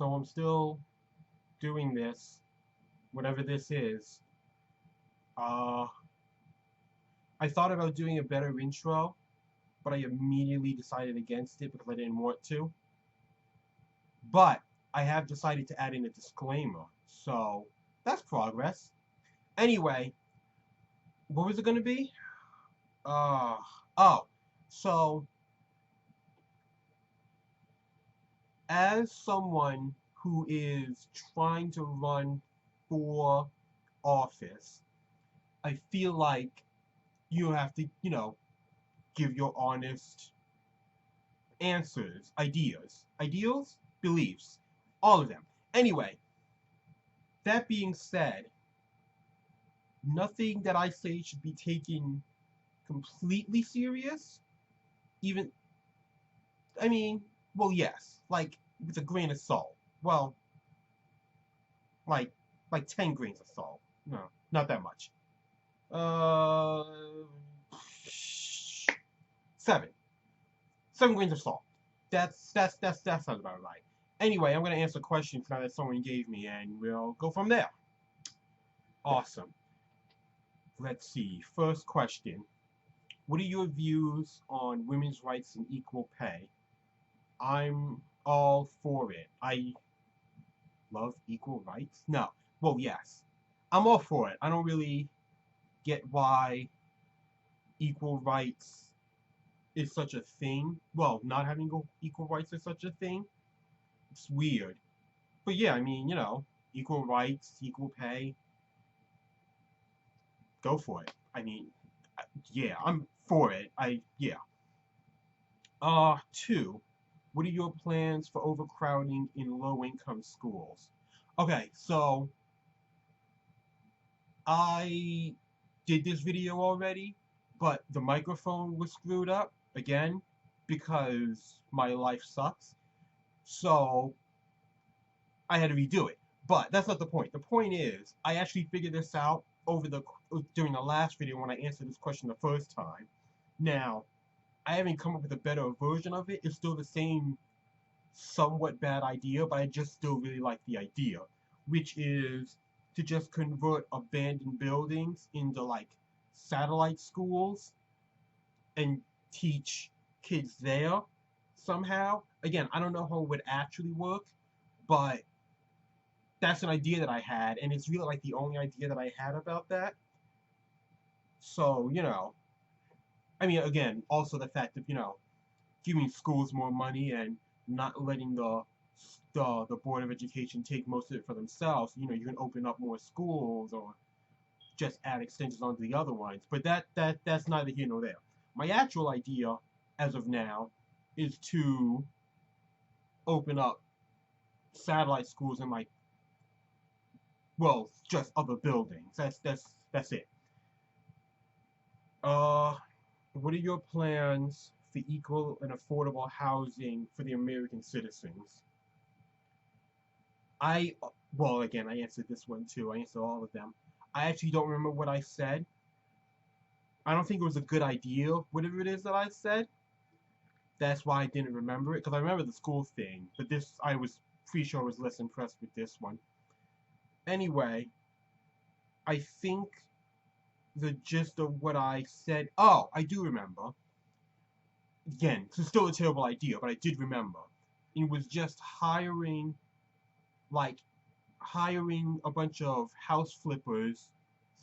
So I'm still doing this, whatever this is. Uh, I thought about doing a better intro, but I immediately decided against it because I didn't want to. But I have decided to add in a disclaimer, so that's progress. Anyway, what was it going to be? Uh, oh, so as someone who is trying to run for office, I feel like you have to, give your honest answers, ideals, beliefs, all of them. Anyway, that being said, nothing that I say should be taken completely serious. Even, I mean, well, yes, like with a grain of salt. Well, like like 10 grains of salt. No, not that much. Uh, 7. 7 grains of salt. That sounds about right. Anyway, I'm gonna answer questions now that someone gave me, and we'll go from there. Awesome. Let's see. First question: what are your views on women's rights and equal pay? I'm all for it. I love equal rights. No. Well, yes. I'm all for it. I don't really get why equal rights is such a thing. Well, not having equal rights is such a thing. It's weird. But yeah, I mean, equal rights, equal pay, go for it. I mean, yeah, I'm for it. Yeah. 2. What are your plans for overcrowding in low-income schools? Okay, so I did this video already, but the microphone was screwed up again because my life sucks. So I had to redo it. But that's not the point. The point is, I actually figured this out during the last video when I answered this question the first time. Now, I haven't come up with a better version of it. It's still the same somewhat bad idea, but I just still really like the idea, which is to just convert abandoned buildings into like satellite schools and teach kids there somehow. Again, I don't know how it would actually work, but that's an idea that I had, and it's really like the only idea that I had about that. So, I mean, again, also the fact of, giving schools more money and not letting the Board of Education take most of it for themselves. You can open up more schools or just add extensions onto the other ones. But that's neither here nor there. My actual idea, as of now, is to open up satellite schools in like, well, just other buildings. That's it. Uh, what are your plans for equal and affordable housing for the American citizens? I, well, again, I answered this one too. I answered all of them. I actually don't remember what I said. I don't think it was a good idea, whatever it is that I said. That's why I didn't remember it, because I remember the school thing, but this, I was pretty sure I was less impressed with this one. Anyway, I think the gist of what I said, oh, I do remember. Again, it's still a terrible idea, but I did remember. It was just like, hiring a bunch of house flippers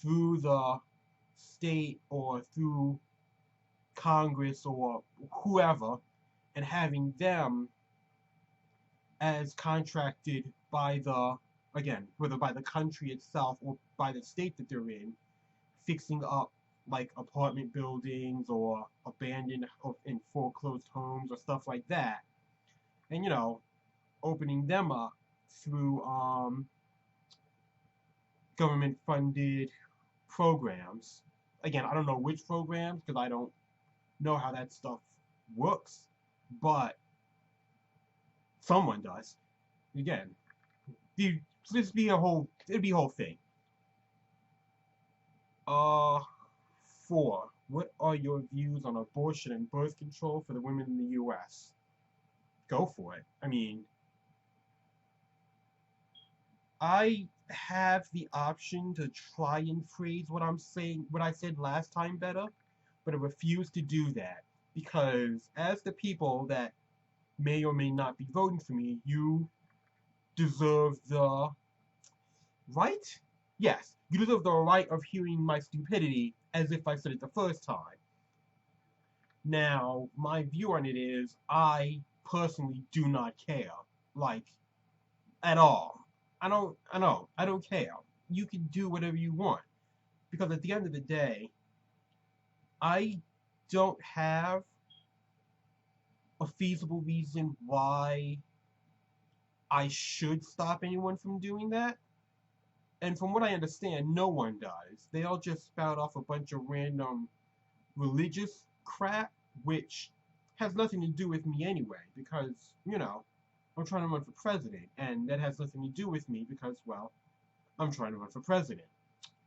through the state or through Congress or whoever, and having them as contracted by again, whether by the country itself or by the state that they're in, fixing up like apartment buildings or abandoned and foreclosed homes or stuff like that, and opening them up through government funded programs. Again, I don't know which programs because I don't know how that stuff works, but someone does. Again, this be a whole it'd be a whole thing. Uh, 4. What are your views on abortion and birth control for the women in the U.S.? Go for it. I mean, I have the option to try and phrase what I'm saying, what I said last time better, but I refuse to do that because as the people that may or may not be voting for me, you deserve the right? Yes, you deserve the right of hearing my stupidity as if I said it the first time. Now, my view on it is I personally do not care. Like, at all. I don't care. You can do whatever you want. Because at the end of the day, I don't have a feasible reason why I should stop anyone from doing that. And from what I understand, no one does. They all just spout off a bunch of random religious crap, which has nothing to do with me anyway, because, I'm trying to run for president, and that has nothing to do with me because, well, I'm trying to run for president.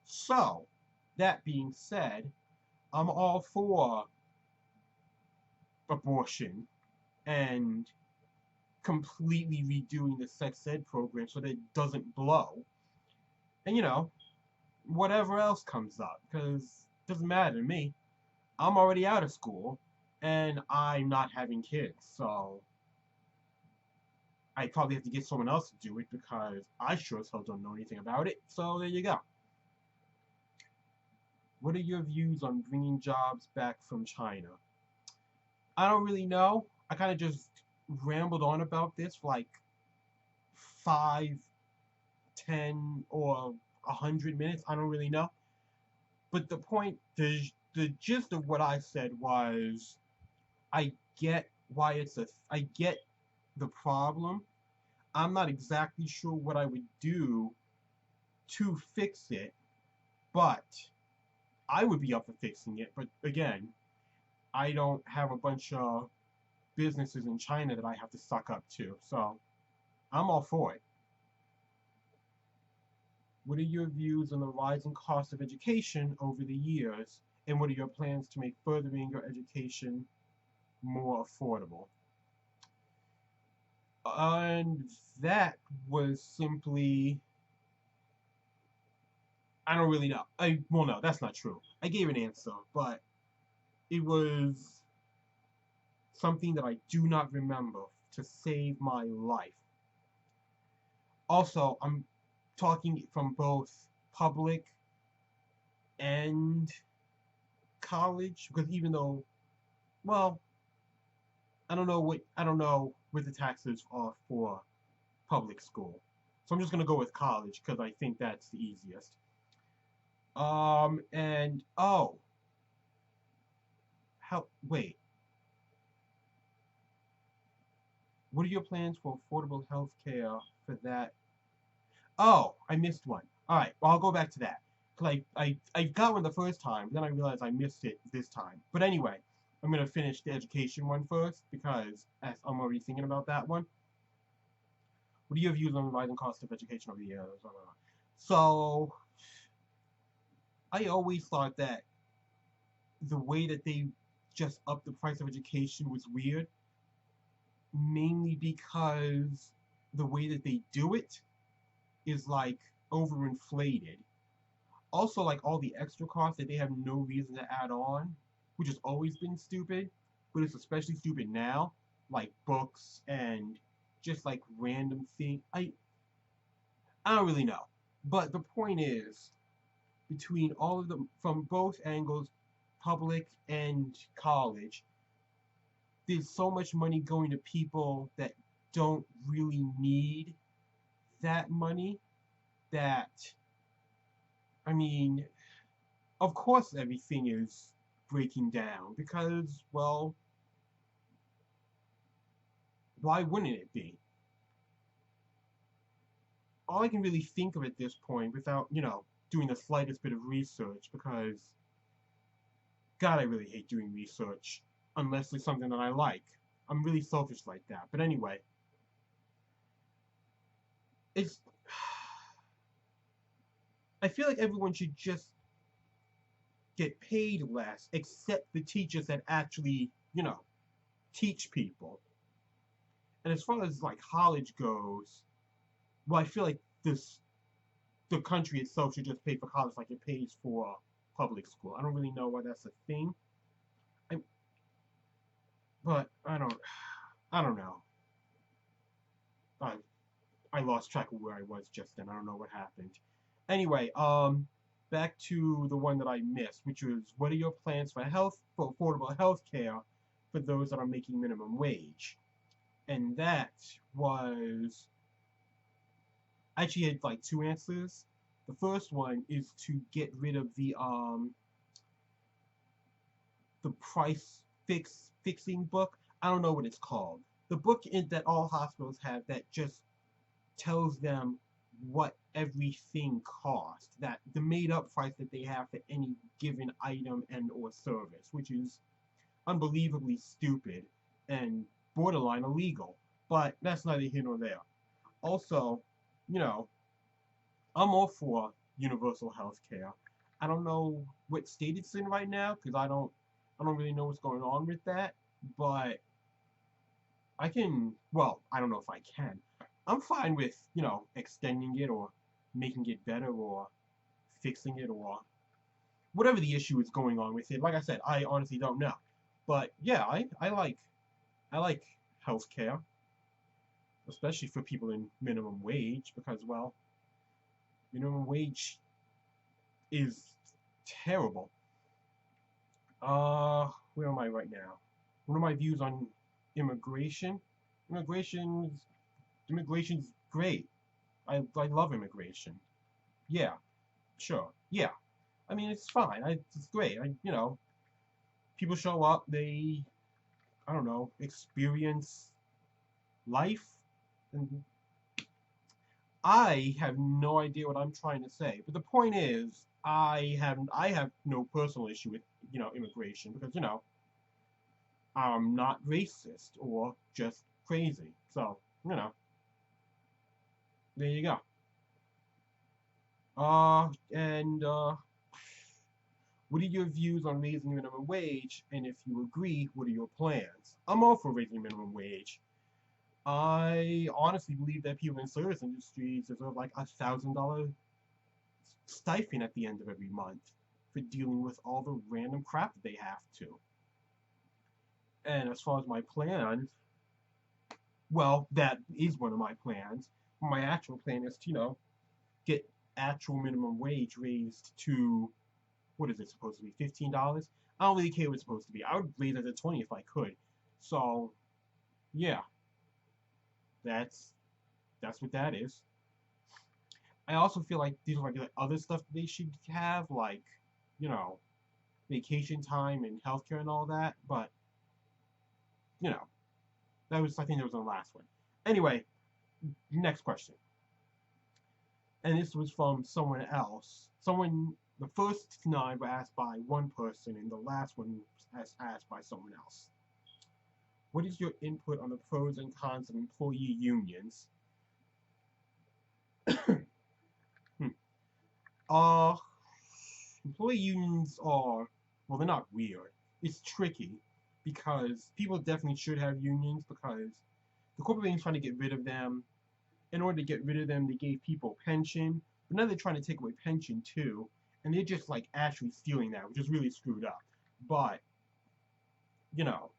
So, that being said, I'm all for abortion and completely redoing the sex ed program so that it doesn't blow. And, whatever else comes up, because it doesn't matter to me. I'm already out of school, and I'm not having kids, so I probably have to get someone else to do it because I sure as hell don't know anything about it. So there you go. What are your views on bringing jobs back from China? I don't really know. I kind of just rambled on about this for like 5, 10, or 100 minutes. I don't really know. But the point, the gist of what I said was, I get why I get the problem. I'm not exactly sure what I would do to fix it, but I would be up for fixing it. But again, I don't have a bunch of businesses in China that I have to suck up to, so I'm all for it. What are your views on the rising cost of education over the years, and what are your plans to make furthering your education more affordable? And that was simply, I don't really know. Well, no, that's not true. I gave an answer, but it was something that I do not remember to save my life. Also, I'm talking from both public and college because even though, well, I don't know what the taxes are for public school. So I'm just gonna go with college because I think that's the easiest. And oh, wait, what are your plans for affordable health care for that? Oh, I missed one. All right, well, I'll go back to that. I got one the first time, then I realized I missed it this time. But anyway, I'm gonna finish the education one first because as I'm already thinking about that one. What are your views on the rising cost of education over the years? So I always thought that the way that they just upped the price of education was weird, mainly because the way that they do it is like overinflated. Also, like all the extra costs that they have no reason to add on, which has always been stupid, but it's especially stupid now, like books and just like random thing. I don't really know. But the point is, between all of them, from both angles, public and college, there's so much money going to people that don't really need that money that, I mean, of course everything is breaking down because, well, why wouldn't it be? All I can really think of at this point without, doing the slightest bit of research because, God, I really hate doing research unless it's something that I like. I'm really selfish like that. But anyway, it's. I feel like everyone should just get paid less, except the teachers that actually, teach people. And as far as like college goes, well, I feel like this the country itself should just pay for college like it pays for public school. I don't really know why that's a thing. I, but I don't know. I I lost track of where I was just then. I don't know what happened. Anyway, back to the one that I missed, which was what are your plans for affordable health care for those that are making minimum wage? And that was I actually had like two answers. The first one is to get rid of the fixing book. I don't know what it's called. The book that all hospitals have that just tells them what everything costs, that the made up price that they have for any given item and or service, which is unbelievably stupid and borderline illegal. But that's neither here nor there. Also, you know, I'm all for universal health care. I don't know what state it's in right now because I don't really know what's going on with that, but I can, well, I don't know if I can. I'm fine with, extending it or making it better or fixing it or whatever the issue is going on with it. Like I said, I honestly don't know. But yeah, I like healthcare, especially for people in minimum wage because well, minimum wage is terrible. Where am I right now? What are my views on immigration? Immigration's immigration's great. I love immigration. Yeah, sure. Yeah. I mean, it's fine. It's great. People show up, they, I don't know, experience life, and I have no idea what I'm trying to say. But the point is, I have no personal issue with, immigration because, I'm not racist or just crazy. So, there you go. And what are your views on raising minimum wage? And if you agree, what are your plans? I'm all for raising minimum wage. I honestly believe that people in service industries deserve like $1,000 stipend at the end of every month for dealing with all the random crap that they have to. And as far as my plans, well, that is one of my plans. My actual plan is to, get actual minimum wage raised to what is it supposed to be? $15? I don't really care what it's supposed to be. I would raise it to 20 if I could. So yeah, that's that's what that is. I also feel like these are like other stuff that they should have, like, you know, vacation time and healthcare and all that, but you know, I think that was the last one. Anyway, next question. And this was from someone else. The first 9 were asked by one person, and the last one was asked by someone else. What is your input on the pros and cons of employee unions? uh, Employee unions are, well, they're not weird. It's tricky because people definitely should have unions because the corporation's trying to get rid of them. In order to get rid of them, they gave people pension, but now they're trying to take away pension too, and they're just like actually stealing that, which is really screwed up. But you know,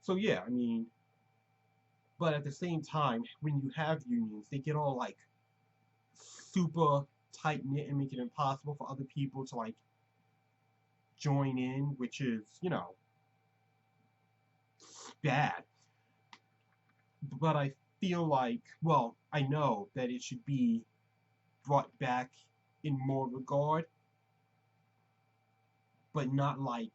so yeah, I mean, but at the same time, when you have unions, they get all like super tight knit and make it impossible for other people to like join in, which is, bad. But I feel like, well, I know that it should be brought back in more regard, but not like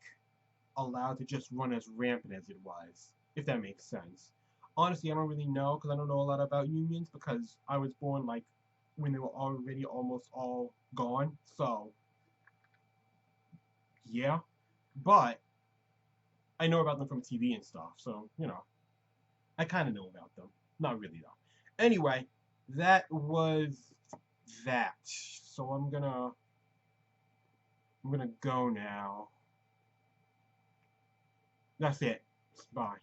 allowed to just run as rampant as it was, if that makes sense. Honestly, I don't really know because I don't know a lot about unions because I was born like when they were already almost all gone. So, yeah. But I know about them from TV and stuff. So, I kind of know about them. Not really though. Anyway, that was that. So I'm gonna go now. That's it. Bye.